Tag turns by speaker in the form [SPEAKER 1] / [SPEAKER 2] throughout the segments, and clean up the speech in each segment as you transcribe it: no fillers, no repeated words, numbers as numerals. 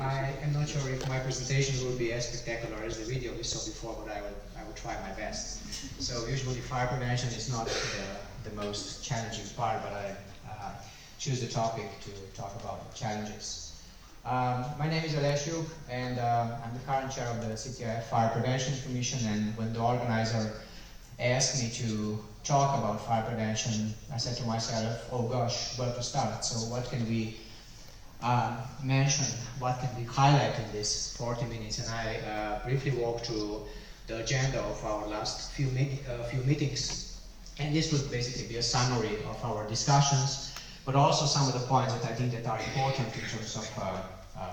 [SPEAKER 1] I am not sure if my presentation will be as spectacular as the video we saw before, but I will try my best. So usually fire prevention is not the most challenging part, but I choose the topic to talk about the challenges. My name is Aleš, and I'm the current chair of the CTIF Fire Prevention Commission, and when the organizer asked me to talk about fire prevention, I said to myself, oh gosh, where to start? So what can we mention, what can we highlight in this 40 minutes? And I briefly walked through the agenda of our last few meetings. And this would basically be a summary of our discussions, but also some of the points that I think that are important in terms of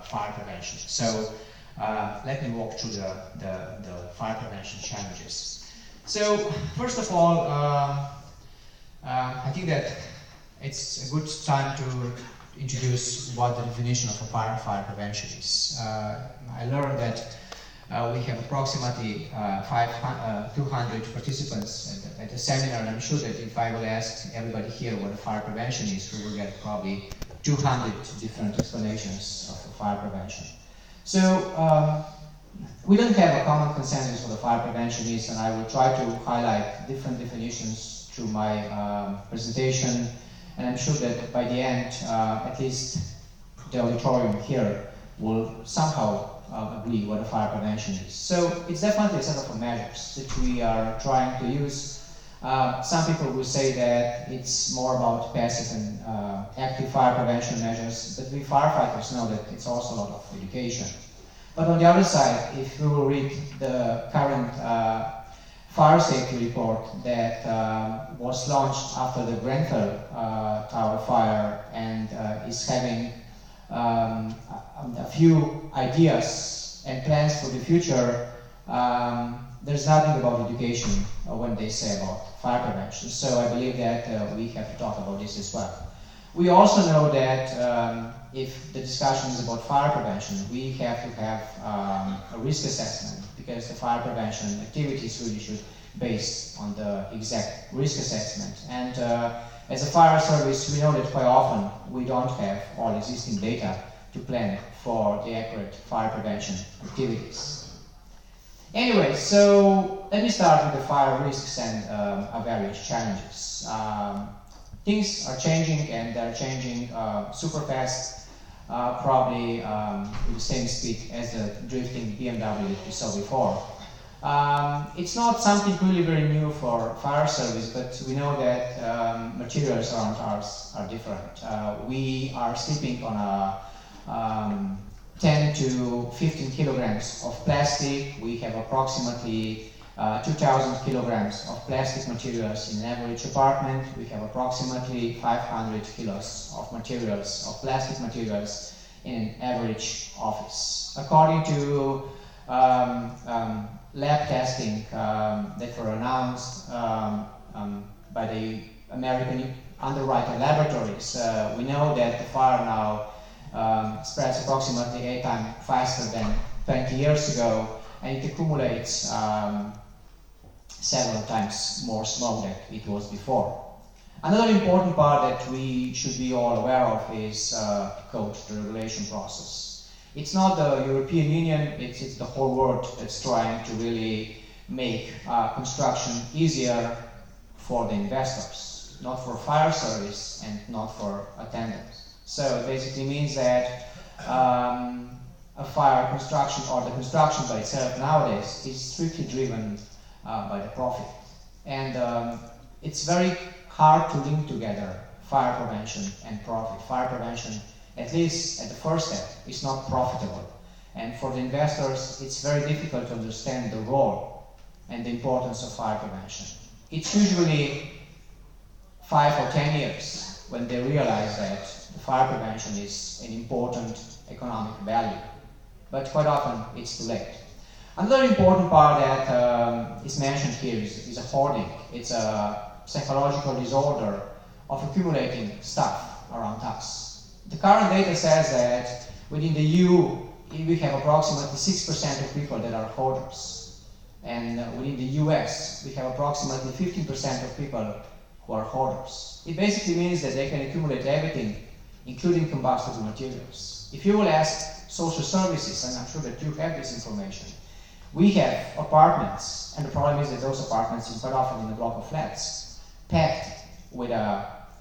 [SPEAKER 1] fire prevention. So let me walk through the fire prevention challenges. So first of all, I think that it's a good time to introduce what the definition of a fire prevention is. I learned that we have approximately 200 participants at the seminar, and I'm sure that if I will ask everybody here what a fire prevention is, we will get probably 200 different explanations of fire prevention. So we don't have a common consensus what a fire prevention is, and I will try to highlight different definitions through my presentation. And I'm sure that by the end, at least the auditorium here will somehow agree what a fire prevention is. So it's definitely a set of measures that we are trying to use. Some people will say that it's more about passive and active fire prevention measures, but we firefighters know that it's also a lot of education. But on the other side, if we will read the current fire safety report that was launched after the Grenfell Tower fire and is having a few ideas and plans for the future, there's nothing about education when they say about fire prevention. So I believe that we have to talk about this as well. We also know that if the discussion is about fire prevention, we have to have a risk assessment, because the fire prevention activities really should be based on the exact risk assessment. And as a fire service, we know that quite often we don't have all existing data to plan for the accurate fire prevention activities. Anyway, so let me start with the fire risks and various challenges. Things are changing, and they're changing super fast, probably with the same speed as the drifting BMW that we saw before. It's not something really very new for fire service, but we know that materials around ours are different. We are sleeping on a 10 to 15 kilograms of plastic. We have approximately 2,000 kilograms of plastic materials in an average apartment. We have approximately 500 kilos of materials, of plastic materials, in an average office. According to lab testing that were announced by the American Underwriter Laboratories, we know that the fire now spreads approximately 8 times faster than 20 years ago, and it accumulates several times more smoke than it was before. Another important part that we should be all aware of is code, the regulation process. It's not the European Union, it's the whole world that's trying to really make construction easier for the investors, not for fire service and not for attendants. So it basically means that a fire construction, or the construction by itself nowadays, is strictly driven by the profit. And it's very hard to link together fire prevention and profit. Fire prevention, at least at the first step, is not profitable. And for the investors, it's very difficult to understand the role and the importance of fire prevention. It's usually 5 or 10 years when they realize that the fire prevention is an important economic value. But quite often, it's too late. Another important part that is mentioned here is a hoarding. It's a psychological disorder of accumulating stuff around us. The current data says that within the EU, we have approximately 6% of people that are hoarders. And within the US, we have approximately 15% of people who are hoarders. It basically means that they can accumulate everything including combustible materials. If you will ask social services, and I'm sure that you have this information, we have apartments, and the problem is that those apartments is quite often in a block of flats, packed with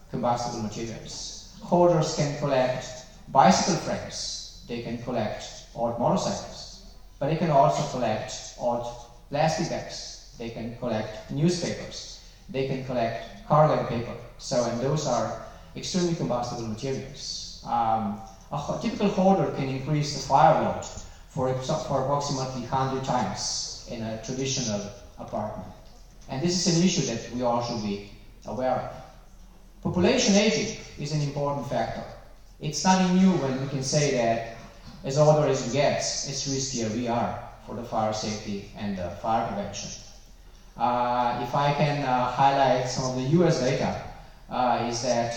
[SPEAKER 1] combustible materials. Hoarders can collect bicycle frames, they can collect old motorcycles, but they can also collect old plastic bags, they can collect newspapers, they can collect cargo paper. So, and those are extremely combustible materials. A typical hoarder can increase the fire load for approximately 100 times in a traditional apartment. And this is an issue that we all should be aware of. Population aging is an important factor. It's nothing new when we can say that as older as we get, as riskier we are for the fire safety and the fire prevention. If I can highlight some of the US data, is that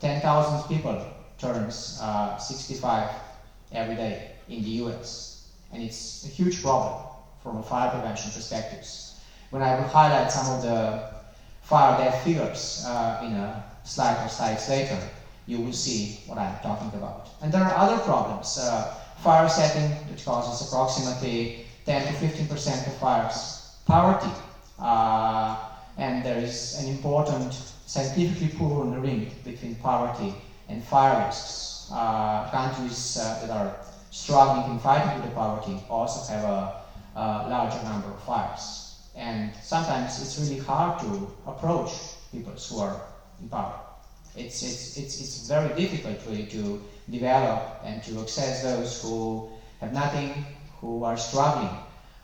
[SPEAKER 1] 10,000 people turns 65 every day in the US, and it's a huge problem from a fire prevention perspective. When I will highlight some of the fire death figures in a slide or slides later, you will see what I'm talking about. And there are other problems. Fire setting, which causes approximately 10 to 15% of fires. Poverty, and there is an important scientifically proven link between poverty and fire risks. Countries that are struggling in fighting with the poverty also have a larger number of fires. And sometimes it's really hard to approach people who are in power. It's very difficult really to develop and to access those who have nothing, who are struggling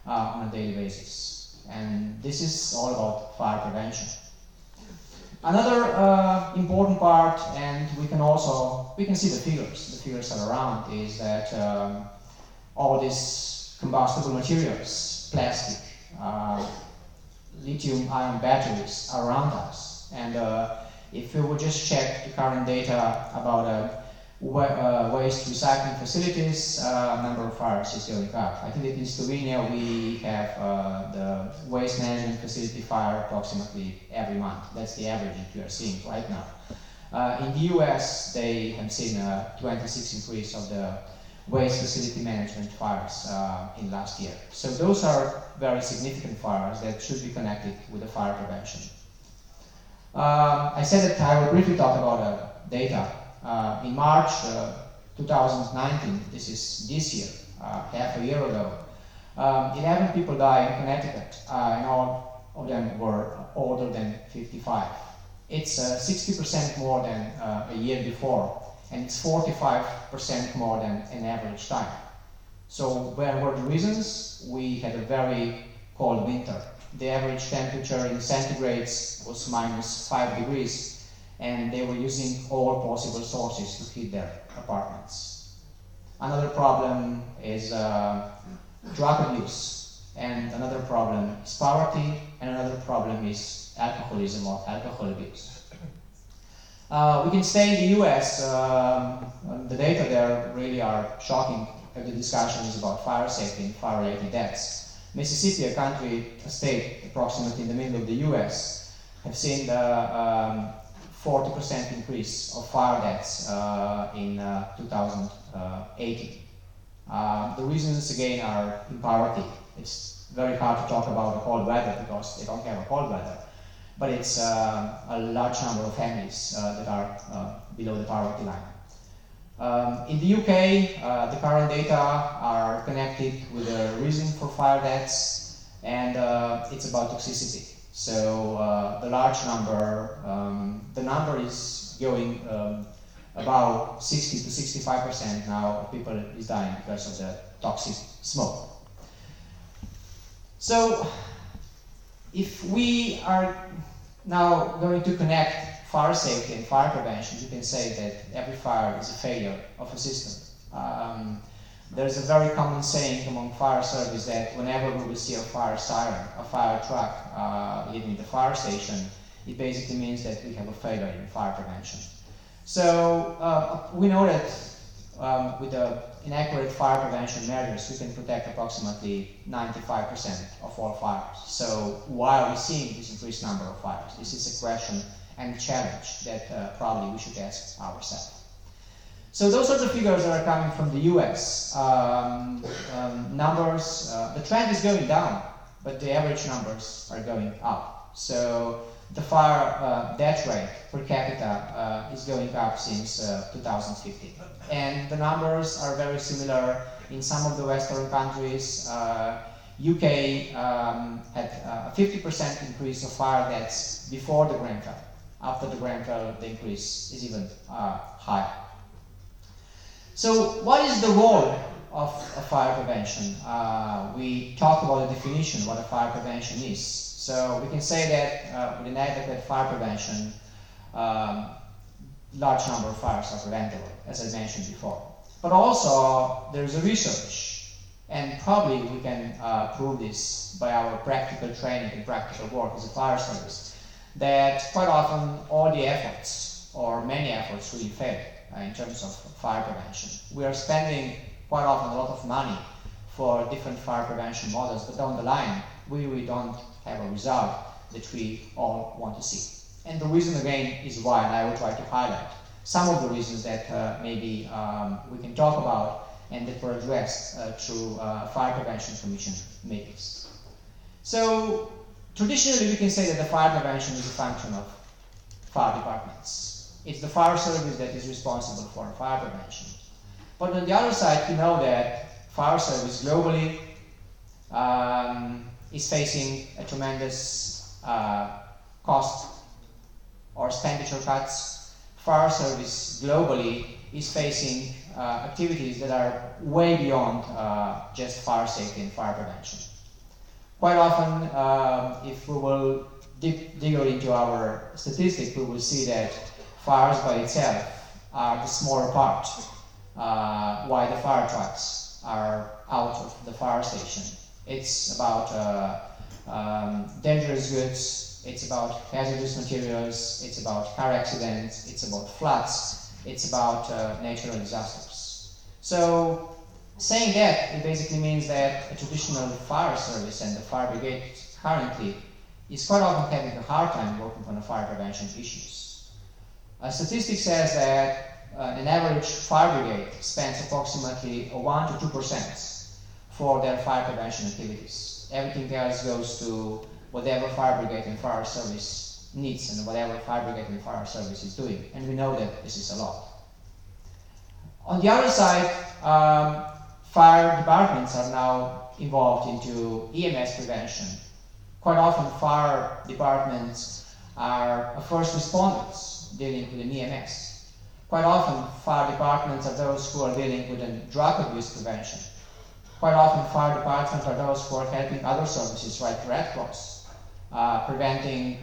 [SPEAKER 1] on a daily basis. And this is all about fire prevention. Another important part, and we can see the figures are around, is that all these combustible materials, plastic, lithium-ion batteries are around us. And if we would just check the current data about waste recycling facilities, number of fires is going up. I think that in Slovenia we have the waste management facility fire approximately every month. That's the average that we are seeing right now. In the US, they have seen a 26% increase of the waste facility management fires in last year. So those are very significant fires that should be connected with the fire prevention. I said that I will briefly talk about data. In March 2019, this is this year, half a year ago, 11 people died in Connecticut, and all of them were older than 55. It's 60% more than a year before, and it's 45% more than an average time. So where were the reasons? We had a very cold winter. The average temperature in centigrades was -5 degrees. And they were using all possible sources to heat their apartments. Another problem is drug abuse, and another problem is poverty, and another problem is alcoholism or alcohol abuse. We can stay in the US. The data there really are shocking. The discussion is about fire safety and fire-related deaths. Mississippi, a state approximately in the middle of the US, have seen the 40% increase of fire deaths in 2018. The reasons again are in poverty. It's very hard to talk about the cold weather because they don't have a cold weather, but it's a large number of families that are below the poverty line. In the UK, the current data are connected with the reason for fire deaths, and it's about toxicity. So the large number, the number is going about 60 to 65% now of people is dying because of the toxic smoke. So if we are now going to connect fire safety and fire prevention, you can say that every fire is a failure of a system. There's a very common saying among fire service that whenever we will see a fire siren, a fire truck leaving the fire station, it basically means that we have a failure in fire prevention. So we know that with the inaccurate fire prevention measures, we can protect approximately 95% of all fires. So why are we seeing this increased number of fires? This is a question and a challenge that probably we should ask ourselves. So those are the figures that are coming from the US. Numbers, the trend is going down, but the average numbers are going up. So the fire death rate per capita is going up since 2015. And the numbers are very similar in some of the Western countries. UK had a 50% increase of fire deaths before the Grenfell. After the Grenfell, the increase is even higher. So what is the role of fire prevention? We talked about the definition, what a fire prevention is. So we can say that with an adequate fire prevention, large number of fires are preventable, as I mentioned before. But also, there's a research, and probably we can prove this by our practical training and practical work as a fire service, that quite often all the efforts, or many efforts, really fail in terms of fire prevention. We are spending quite often a lot of money for different fire prevention models, but down the line, we really don't have a result that we all want to see. And the reason again is why, and I will try to highlight some of the reasons that maybe we can talk about and that were addressed through Fire Prevention Commission meetings. So traditionally we can say that the fire prevention is a function of fire departments. It's the fire service that is responsible for fire prevention. But on the other side, we know that fire service globally is facing a tremendous cost or expenditure cuts. Fire service globally is facing activities that are way beyond just fire safety and fire prevention. Quite often, if we will dig into our statistics, we will see that fires by itself are the smaller part, while the fire trucks are out of the fire station. It's about dangerous goods, it's about hazardous materials, it's about car accidents, it's about floods, it's about natural disasters. So saying that, it basically means that a traditional fire service and the fire brigade currently is quite often having a hard time working on the fire prevention issues. A statistic says that an average fire brigade spends approximately 1 to 2% for their fire prevention activities. Everything else goes to whatever fire brigade and fire service needs and whatever fire brigade and fire service is doing. And we know that this is a lot. On the other side, fire departments are now involved into EMS prevention. Quite often fire departments are first responders dealing with an EMS. Quite often fire departments are those who are dealing with drug abuse prevention. Quite often fire departments are those who are helping other services like Red Cross, preventing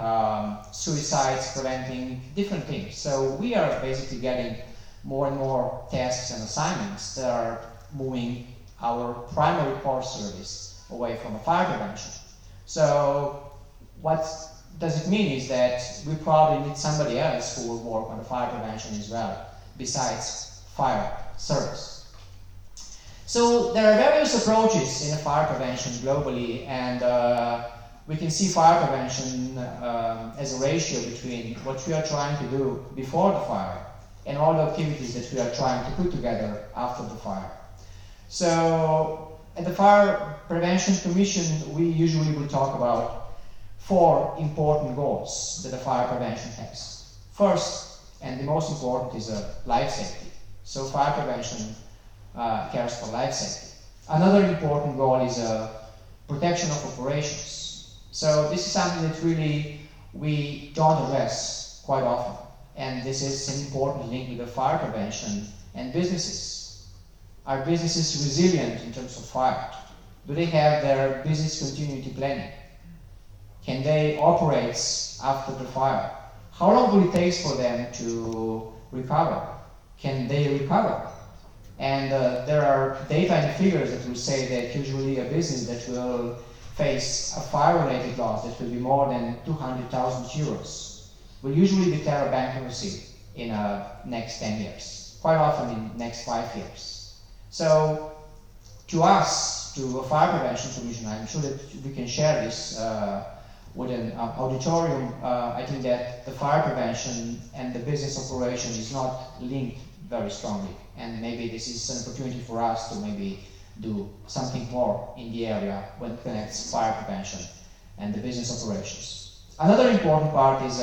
[SPEAKER 1] suicides, preventing different things. So we are basically getting more and more tasks and assignments that are moving our primary core service away from fire prevention. So what does it mean is that we probably need somebody else who will work on the fire prevention as well, besides fire service. So there are various approaches in fire prevention globally, and we can see fire prevention as a ratio between what we are trying to do before the fire and all the activities that we are trying to put together after the fire. So at the Fire Prevention Commission, we usually will talk about 4 important goals that the fire prevention has. First, and the most important, is life safety. So fire prevention cares for life safety. Another important goal is protection of operations. So this is something that really we don't address quite often. And this is an important link with the fire prevention and businesses. Are businesses resilient in terms of fire? Do they have their business continuity planning? Can they operate after the fire? How long will it take for them to recover? Can they recover? And there are data and figures that will say that usually a business that will face a fire-related loss that will be more than 200,000 euros will usually declare a bankruptcy in the next 10 years, quite often in the next 5 years. So to us, to a Fire Prevention Commission, I'm sure that we can share this with an auditorium. I think that the fire prevention and the business operation is not linked very strongly. And maybe this is an opportunity for us to maybe do something more in the area when it connects fire prevention and the business operations. Another important part is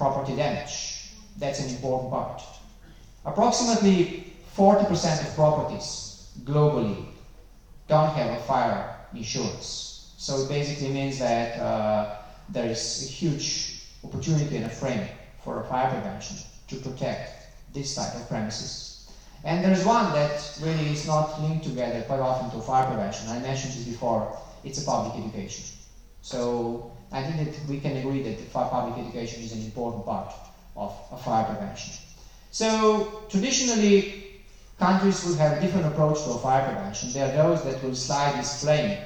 [SPEAKER 1] property damage. That's an important part. Approximately 40% of properties globally don't have a fire insurance. So it basically means that there is a huge opportunity and a frame for a fire prevention to protect this type of premises. And there's one that really is not linked together quite often to fire prevention. I mentioned this before, it's a public education. So I think that we can agree that public education is an important part of fire prevention. So traditionally, countries will have a different approach to fire prevention. There are those that will slide this flame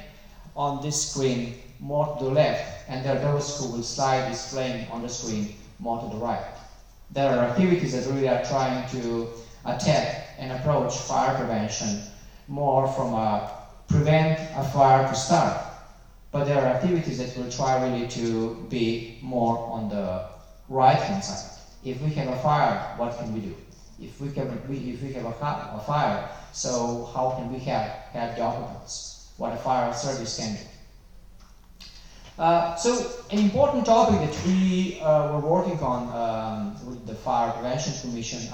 [SPEAKER 1] on this screen more to the left, and there are those who will slide this flame on the screen more to the right. There are activities that really are trying to attack and approach fire prevention more from a prevent a fire to start. But there are activities that will try really to be more on the right-hand side. If we have a fire, what can we do? If we have a fire, so how can we help the occupants? What a fire service can do. So an important topic that we were working on with the Fire Prevention Commission is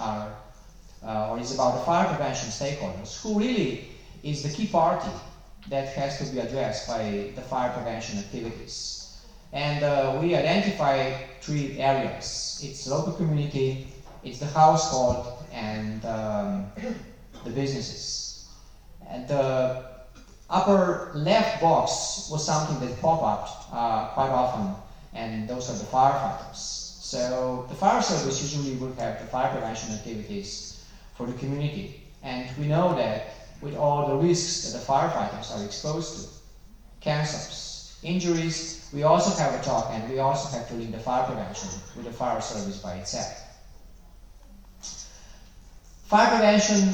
[SPEAKER 1] about the fire prevention stakeholders, who really is the key party that has to be addressed by the fire prevention activities. And we identify 3 areas. It's the local community, it's the household, and the businesses. And the upper left box was something that popped up quite often, and those are the firefighters. So the fire service usually will have the fire prevention activities for the community. And we know that with all the risks that the firefighters are exposed to, cancers, injuries, we also have a talk, and we also have to link the fire prevention with the fire service by itself. Fire prevention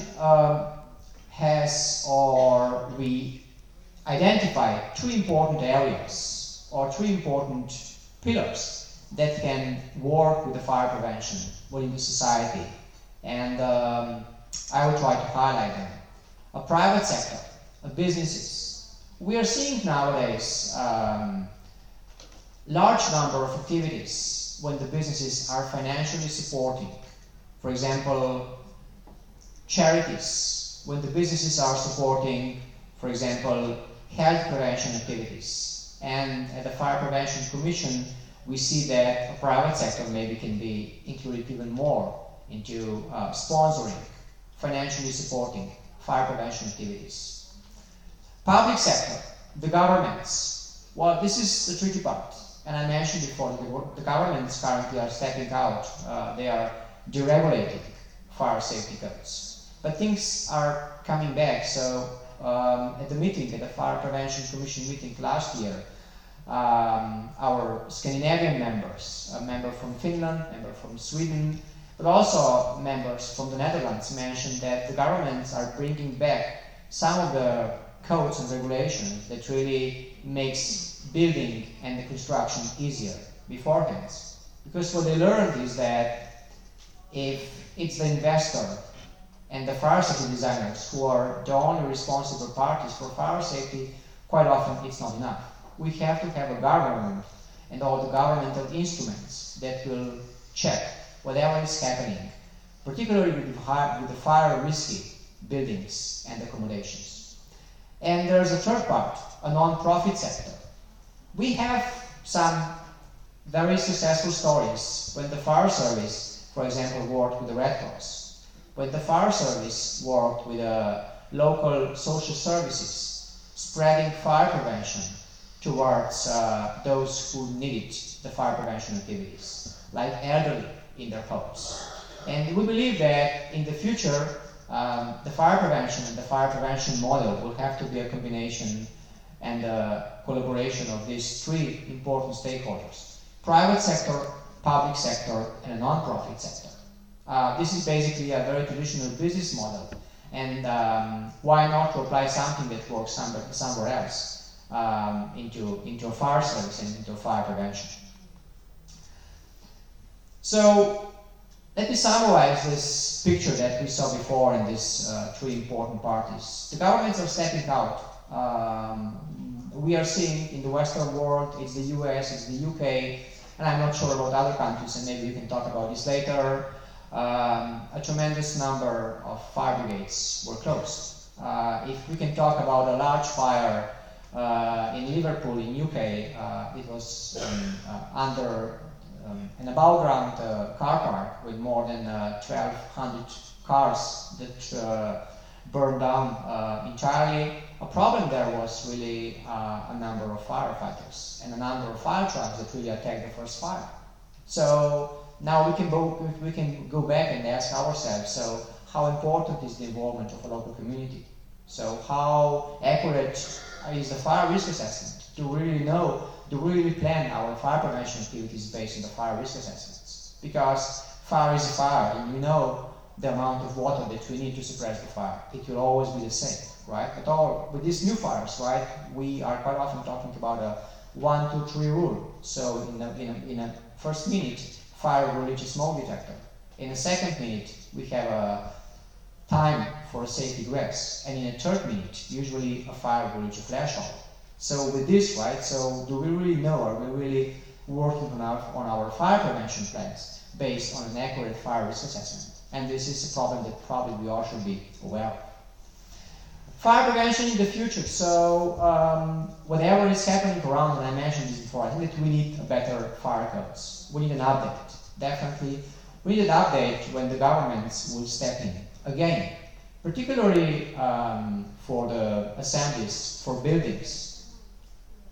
[SPEAKER 1] we identify 3 important areas or 3 important pillars that can work with the fire prevention within the society. And I will try to highlight them. A private sector, businesses. We are seeing nowadays large number of activities when the businesses are financially supporting. For example, charities, when the businesses are supporting, for example, health prevention activities. And at the Fire Prevention Commission, we see that the private sector maybe can be included even more into sponsoring, financially supporting fire prevention activities. Public sector, the governments. Well, this is the tricky part. And I mentioned before, the governments currently are stepping out. They are deregulating fire safety codes. But things are coming back. So at the meeting, at the Fire Prevention Commission meeting last year, our Scandinavian members, a member from Finland, a member from Sweden, but also members from the Netherlands mentioned that the governments are bringing back some of the codes and regulations that really makes building and the construction easier beforehand. Because what they learned is that if it's the investor and the fire safety designers who are the only responsible parties for fire safety, quite often it's not enough. We have to have a government and all the governmental instruments that will check whatever is happening, particularly with the fire risky buildings and accommodations. And there's a third part, a non-profit sector. We have some very successful stories when the fire service, for example, worked with the Red Cross, when the fire service worked with local social services, spreading fire prevention towards those who needed the fire prevention activities, like elderly in their homes. And we believe that in the future, the fire prevention and the fire prevention model will have to be a combination and a collaboration of these 3 important stakeholders: private sector, public sector, and a non-profit sector. This is basically a very traditional business model, and why not to apply something that works somewhere else into a fire service and into fire prevention. So Let me summarize this picture that we saw before in these three important parties. The governments are stepping out. We are seeing in the Western world, it's the US, it's the UK, and I'm not sure about other countries, and maybe we can talk about this later. A tremendous number of fire brigades were closed. If we can talk about a large fire in Liverpool, in UK, it was under an above-ground car park with more than 1,200 cars that burned down entirely. A problem there was really a number of firefighters and a number of fire trucks that really attacked the first fire. So now we can go back and ask ourselves, so how important is the involvement of a local community? So how accurate is the fire risk assessment to really know, to really plan our fire prevention activities based on the fire risk assessments? Because fire is a fire, and you know the amount of water that we need to suppress the fire. It will always be the same, right? But all with these new fires, right, we are quite often talking about a 1, 2, 3 rule. So in a first minute, fire will reach a smoke detector. In a second minute, we have a time for a safe egress, and in a third minute, usually a fire will reach a threshold. So with this, right, so do we really know, are we really working on our fire prevention plans based on an accurate fire risk assessment? And this is a problem that probably we all should be aware of. Fire prevention in the future. So whatever is happening around, and I mentioned this before, I think that we need a better fire codes. We need an update, definitely. We need an update when the governments will step in. Again, particularly for the assemblies, for buildings,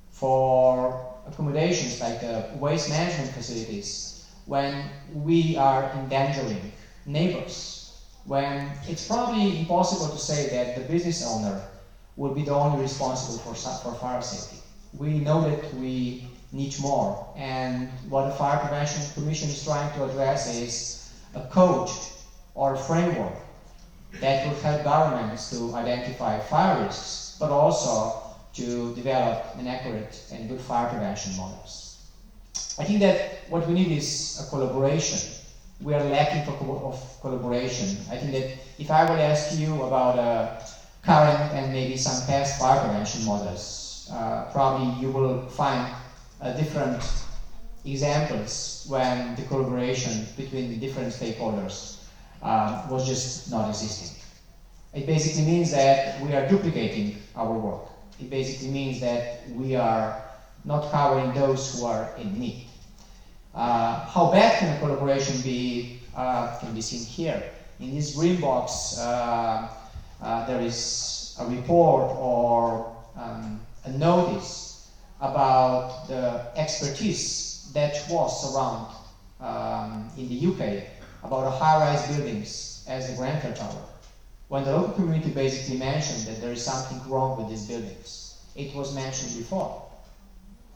[SPEAKER 1] for accommodations like the waste management facilities, when we are endangering neighbors, when it's probably impossible to say that the business owner will be the only responsible for fire safety. We know that we need more, and what the Fire Prevention Commission is trying to address is a code or a framework that will help governments to identify fire risks, but also to develop an accurate and good fire prevention models. I think that what we need is a collaboration. We are lacking of collaboration. I think that if I would ask you about current and maybe some past fire prevention models, probably you will find different examples when the collaboration between the different stakeholders was just not existing. It basically means that we are duplicating our work. It basically means that we are not covering those who are in need. How bad can a collaboration be can be seen here. In this green box, there is a report or a notice about the expertise that was around in the UK about high-rise buildings as the Grenfell Tower. When the local community basically mentioned that there is something wrong with these buildings, it was mentioned before.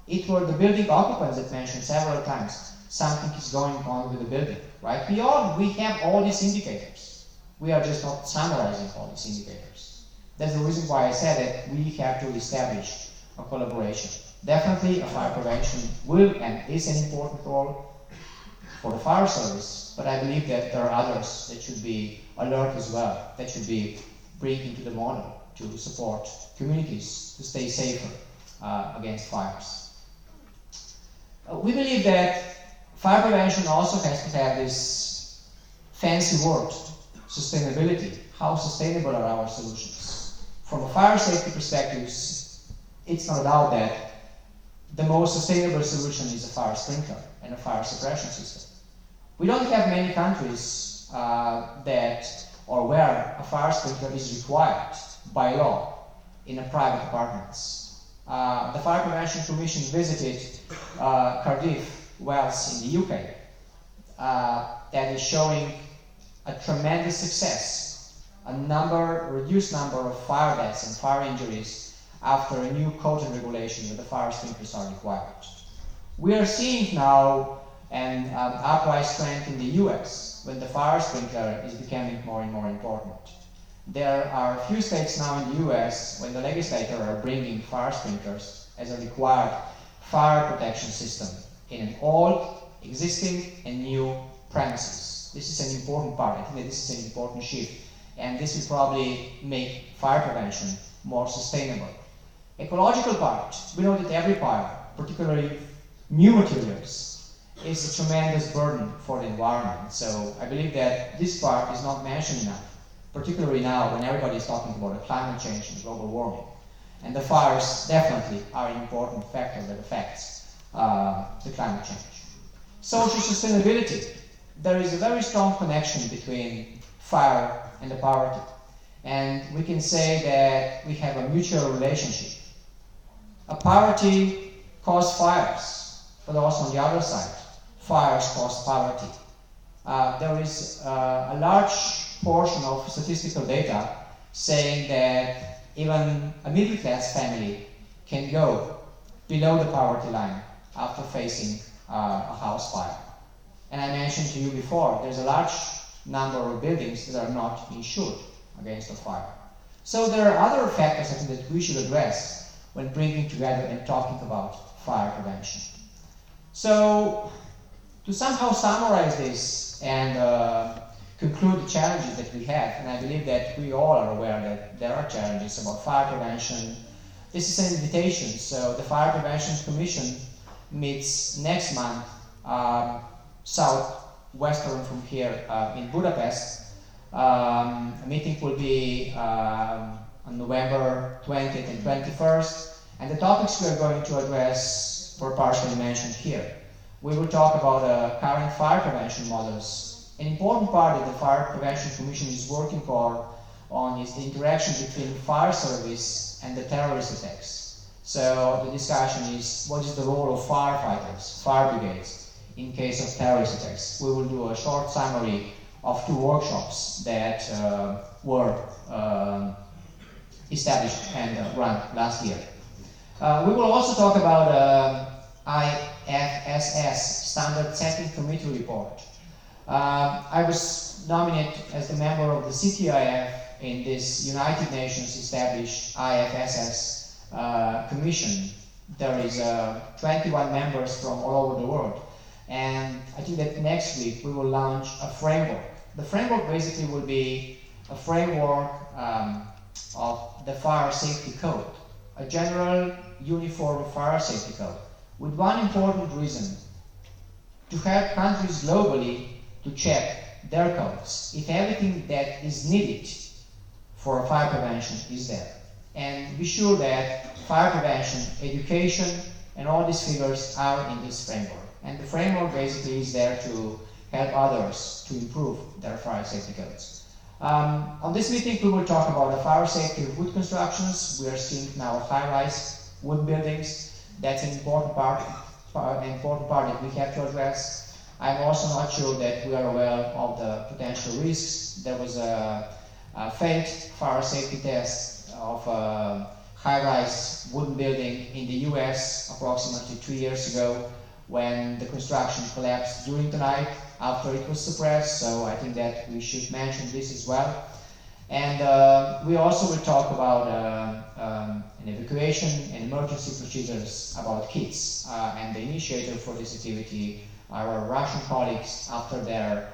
[SPEAKER 1] It were the building occupants that mentioned several times something is going on with the building, right? We have all these indicators. We are just not summarizing all these indicators. That's the reason why I said that we have to establish a collaboration. Definitely a fire prevention will and is an important role for the fire service, but I believe that there are others that should be alert as well, that should be brought into the model to support communities to stay safer against fires. We believe that fire prevention also has to have this fancy word, sustainability. How sustainable are our solutions? From a fire safety perspective, it's no doubt that the most sustainable solution is a fire sprinkler and a fire suppression system. We don't have many countries where a fire sprinkler is required by law in a private apartments. The Fire Prevention Commission visited Cardiff, Wales in the UK. That is showing a tremendous success, reduced number of fire deaths and fire injuries after a new code and regulation that the fire sprinklers are required. We are seeing now an uprise trend in the US when the fire sprinkler is becoming more and more important. There are a few states now in the US when the legislators are bringing fire sprinklers as a required fire protection system in an old, existing and new premises. fires. This is an important part. I think that this is an important shift. And this will probably make fire prevention more sustainable. Ecological part. We know that every fire, particularly new materials, is a tremendous burden for the environment. So I believe that this part is not mentioned enough, particularly now when everybody is talking about climate change and global warming. And the fires definitely are an important factor that affects the climate change. Social sustainability. There is a very strong connection between fire and the poverty. And we can say that we have a mutual relationship. A poverty causes fires, but also on the other side, fires cause poverty. There is a large portion of statistical data saying that even a middle-class family can go below the poverty line after facing a house fire. And I mentioned to you before, there's a large number of buildings that are not insured against a fire. So there are other factors I think that we should address when bringing together and talking about fire prevention. So to somehow summarize this and conclude the challenges that we have, and I believe that we all are aware that there are challenges about fire prevention. This is an invitation, so the Fire Prevention Commission meets next month southwestern from here in Budapest. A meeting will be on November 20th and 21st, and the topics we are going to address were partially mentioned here. We will talk about current fire prevention models. An important part that the Fire Prevention Commission is working on is the interaction between fire service and the terrorist attacks. So the discussion is, what is the role of firefighters, fire brigades, in case of terrorist attacks? We will do a short summary of 2 workshops that were established and run last year. We will also talk about IFSS, Standard Setting Committee report. I was nominated as the member of the CTIF in this United Nations established IFSS commission. There is 21 members from all over the world. And I think that next week we will launch a framework. The framework basically will be a framework of the fire safety code, a general uniform fire safety code, with one important reason: to help countries globally to check their codes if everything that is needed for fire prevention is there. And be sure that fire prevention, education, and all these figures are in this framework. And the framework basically is there to help others to improve their fire safety codes. On this meeting we will talk about the fire safety of wood constructions. We are seeing now high-rise wood buildings. That's an important part that we have to address. I'm also not sure that we are aware of the potential risks. There was a failed fire safety test of a high-rise wooden building in the US approximately 2 years ago, when the construction collapsed during the night after it was suppressed. So I think that we should mention this as well. And we also will talk about an evacuation and emergency procedures about kids. And the initiator for this activity are our Russian colleagues after their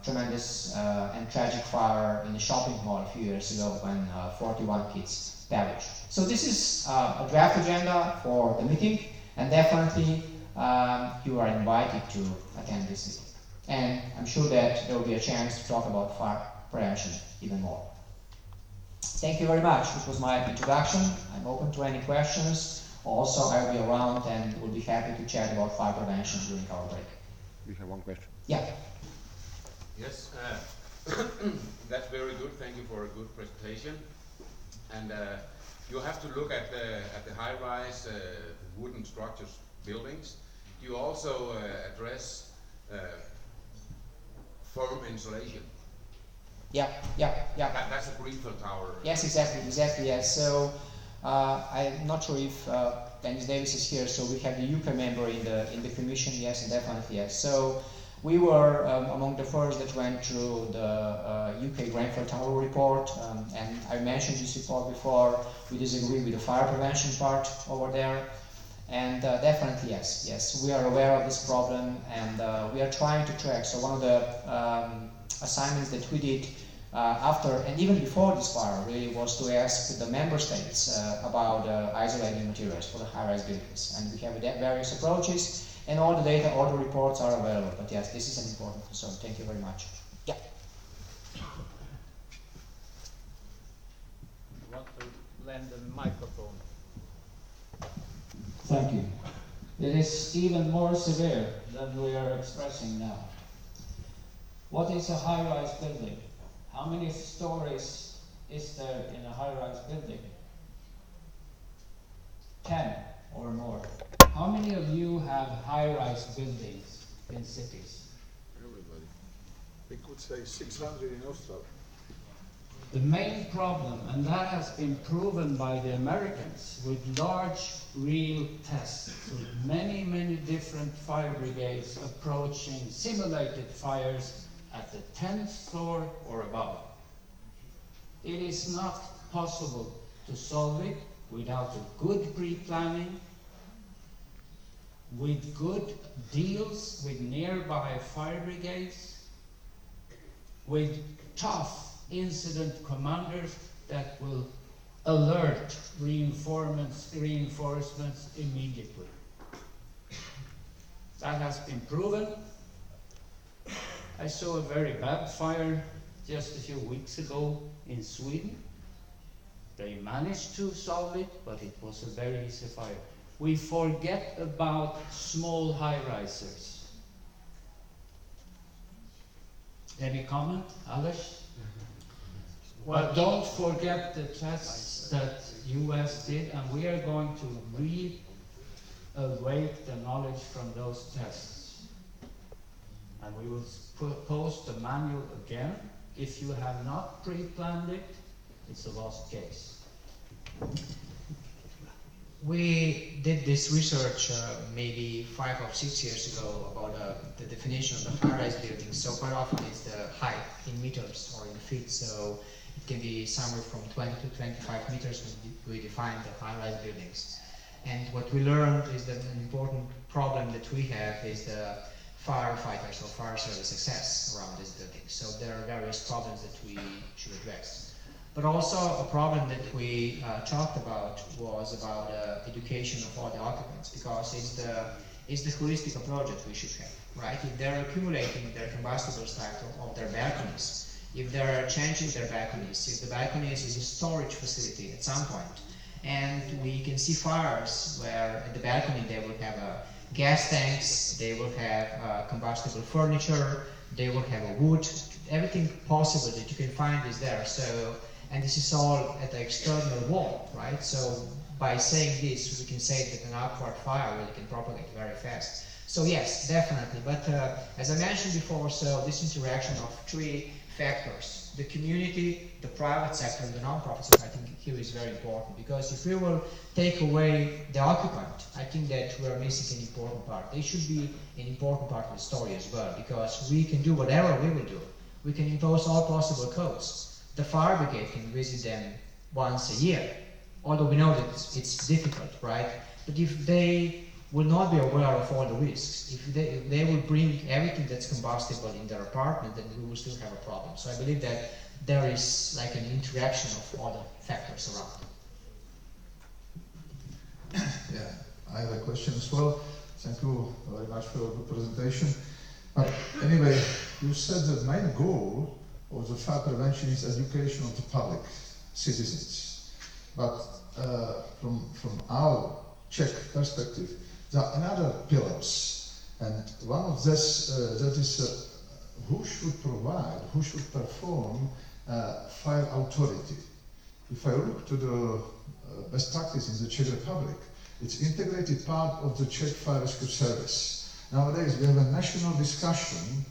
[SPEAKER 1] tremendous and tragic fire in the shopping mall a few years ago when 41 kids perished. So this is a draft agenda for the meeting, and definitely you are invited to attend this meeting. And I'm sure that there will be a chance to talk about fire prevention even more. Thank you very much. This was my introduction. I'm open to any questions. Also, I will be around and will be happy to chat about fire prevention during our break.
[SPEAKER 2] We have one question.
[SPEAKER 1] Yeah.
[SPEAKER 3] Yes, that's very good. Thank you for a good presentation. And you have to look at the high-rise wooden structures, buildings. You also address firm insulation.
[SPEAKER 1] Yeah.
[SPEAKER 3] That's a Greenfield tower.
[SPEAKER 1] Yes, exactly. Yes. So I'm not sure if Dennis Davis is here. So we have the UK member in the commission. Yes, definitely yes. So we were among the first that went through the UK Grenfell Tower report, and I mentioned this report before. We disagree with the fire prevention part over there, And definitely, yes, we are aware of this problem, and we are trying to track. So one of the assignments that we did after and even before this fire really was to ask the member states about isolating materials for the high-rise buildings. And we have various approaches, and all the data, all the reports are available. But yes, this is an important concern. Thank you very much. Yeah.
[SPEAKER 2] I want to lend a microphone.
[SPEAKER 4] Thank you. It is even more severe than we are expressing now. What is a high-rise building? How many stories is there in a high-rise building? 10 or more. How many of you have high-rise buildings in cities?
[SPEAKER 5] Everybody. We could say 600 in Oslo.
[SPEAKER 4] The main problem, and that has been proven by the Americans with large real tests, with many, many different fire brigades approaching simulated fires at the 10th floor or above. It is not possible to solve it without a good pre-planning, with good deals with nearby fire brigades, with tough incident commanders that will alert reinforcements immediately. That has been proven. I saw a very bad fire just a few weeks ago in Sweden. They managed to solve it, but it was a very easy fire. We forget about small high-risers. Any comment, Aleš? Well, don't forget the tests that US did, and we are going to re-awake the knowledge from those tests. And we will post the manual again. If you have not pre-planned it, it's a lost case.
[SPEAKER 1] We did this research maybe 5 or 6 years ago about the definition of the high-rise building. So quite often it's the height in meters or in feet. So it can be somewhere from 20 to 25 meters when we define the high-rise buildings. And what we learned is that an important problem that we have is the firefighters or fire service access around these buildings. So there are various problems that we should address. But also a problem that we talked about was about education of all the occupants, because it's the holistic approach that we should have, right? If they're accumulating their combustibles type of their balconies, if they're changing their balconies, if the balconies is a storage facility at some point, and we can see fires where at the balcony they will have gas tanks, they will have combustible furniture, they will have a wood, everything possible that you can find is there. So, and this is all at the external wall, right? So by saying this, we can say that an outward fire really can propagate very fast. So yes, definitely. But as I mentioned before, so this interaction of 3 factors: the community, the private sector, and the non-profit sector, I think here is very important, because if we will take away the occupant, I think that we are missing an important part. They should be an important part of the story as well, because we can do whatever we will do. We can impose all possible codes. The fire brigade can visit them once a year, although we know that it's difficult, right? But if they will not be aware of all the risks, if they will bring everything that's combustible in their apartment, then we will still have a problem. So I believe that there is like an interaction of all the factors around.
[SPEAKER 5] Yeah, I have a question as well. Thank you very much for your good presentation. But anyway, you said the main goal of the fire prevention is education of the public, citizens. But from our Czech perspective, there are another pillars, and one of this that is who should provide, who should perform fire authority. If I look to the best practice in the Czech Republic, it's integrated part of the Czech Fire Rescue Service. Nowadays we have a national discussion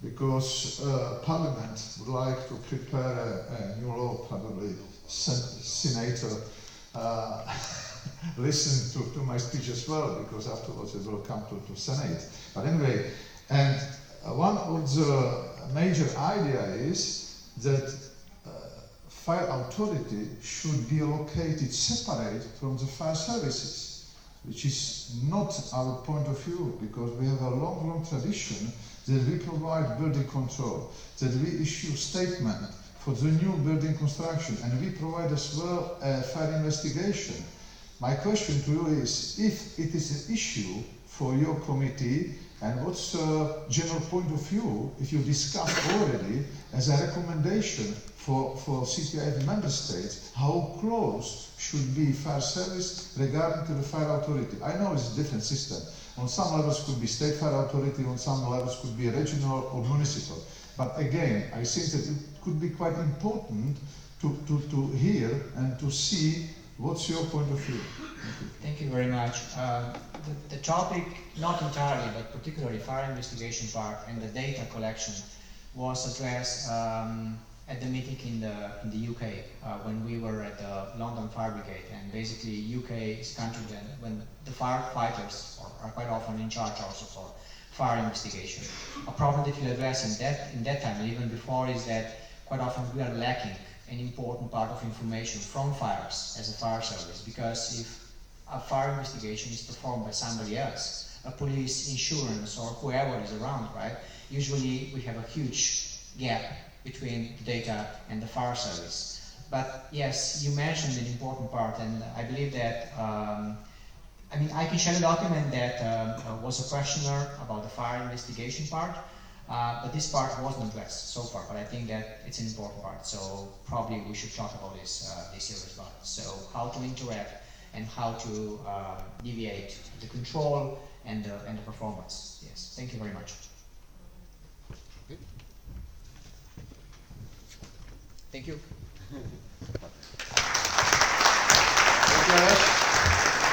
[SPEAKER 5] because Parliament would like to prepare a new law, probably Senator listen to my speech as well, because afterwards it will come to Senate. But anyway, and one of the major idea is that fire authority should be located separate from the fire services. which is not our point of view, because we have a long tradition that we provide building control, that we issue statement for the new building construction, and we provide as well a fire investigation. My question to you is, if it is an issue for your committee, and what's the general point of view, if you discussed already as a recommendation for CTIF member states, how close should be fire service regarding to the fire authority? I know it's a different system. On some levels could be state fire authority, on some levels could be regional or municipal. But again, I think that it could be quite important to hear and to see what's your point of view.
[SPEAKER 1] Thank you very much. The topic, not entirely, but particularly fire investigation part and the data collection was addressed at the meeting in the UK when we were at the London Fire Brigade. And basically, UK is a country when the firefighters are quite often in charge also for fire investigation. A problem that we address in that time, and even before, is that quite often we are lacking an important part of information from fires as a fire service, because if a fire investigation is performed by somebody else, a police, insurance, or whoever is around, right, usually we have a huge gap between the data and the fire service. But yes, you mentioned an important part, and I believe that I mean, I can share a document that was a questionnaire about the fire investigation part, but this part wasn't addressed so far, but I think that it's an important part, so probably we should talk about this year as well. So how to interact and how to deviate the control and the performance. Yes, thank you very much. Thank you.
[SPEAKER 5] Thank you, Aleš.